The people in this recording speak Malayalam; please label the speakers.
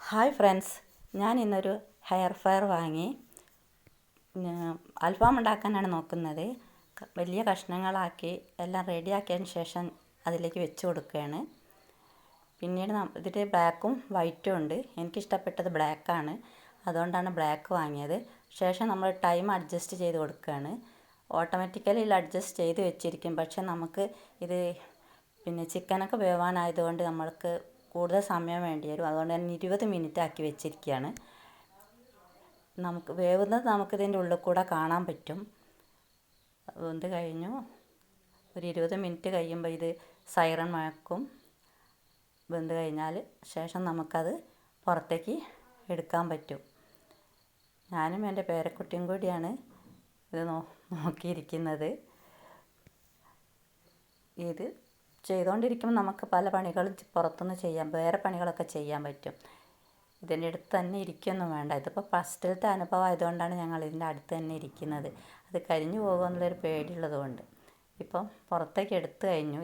Speaker 1: ഹായ് ഫ്രണ്ട്സ്, ഞാൻ ഇന്നൊരു ഹെയർ ഫെയർ വാങ്ങി. അൽഫാം ഉണ്ടാക്കാനാണ് നോക്കുന്നത്. വലിയ കഷ്ണങ്ങളാക്കി എല്ലാം റെഡിയാക്കിയതിന് ശേഷം അതിലേക്ക് വെച്ച് കൊടുക്കുകയാണ്. പിന്നീട് ഇതിൽ ബ്ലാക്കും വൈറ്റും ഉണ്ട്. എനിക്കിഷ്ടപ്പെട്ടത് ബ്ലാക്കാണ്, അതുകൊണ്ടാണ് ബ്ലാക്ക് വാങ്ങിയത്. ശേഷം നമ്മൾ ടൈം അഡ്ജസ്റ്റ് ചെയ്ത് കൊടുക്കുകയാണ്. ഓട്ടോമാറ്റിക്കലി അഡ്ജസ്റ്റ് ചെയ്ത് വെച്ചിരിക്കും. പക്ഷെ നമുക്ക് ഇത് ചിക്കനൊക്കെ വേവാനായതുകൊണ്ട് നമ്മൾക്ക് കൂടുതൽ സമയം വേണ്ടി വരും. അതുകൊണ്ട് തന്നെ 20 മിനിറ്റ് ആക്കി വെച്ചിരിക്കുകയാണ്. നമുക്ക് വേവുന്നത് നമുക്കിതിൻ്റെ ഉള്ളിൽ കൂടെ കാണാൻ പറ്റും. വെന്ത് കഴിഞ്ഞു. ഒരു 20 മിനിറ്റ് കഴിയുമ്പോൾ ഇത് സൈറൺ മുഴക്കും. വെന്ത് കഴിഞ്ഞാൽ ശേഷം നമുക്കത് പുറത്തേക്ക് എടുക്കാൻ പറ്റും. ഞാനും എൻ്റെ പേരക്കുട്ടിയും കൂടിയാണ് ഇത് നോക്കിയിരിക്കുന്നത്. ഇത് ചെയ്തുകൊണ്ടിരിക്കുമ്പോൾ നമുക്ക് പല പണികളും പുറത്തുനിന്ന് ചെയ്യാം, വേറെ പണികളൊക്കെ ചെയ്യാൻ പറ്റും. ഇതിൻ്റെ അടുത്ത് തന്നെ ഇരിക്കുകയൊന്നും വേണ്ട. ഇതിപ്പോൾ ഫസ്റ്റിലത്തെ അനുഭവം ആയതുകൊണ്ടാണ് ഞങ്ങൾ ഇതിൻ്റെ അടുത്ത് തന്നെ ഇരിക്കുന്നത്. അത് കരിഞ്ഞു പോകുമെന്നുള്ളൊരു പേടിയുള്ളത് കൊണ്ട്. ഇപ്പം പുറത്തേക്ക് എടുത്തു കഴിഞ്ഞു.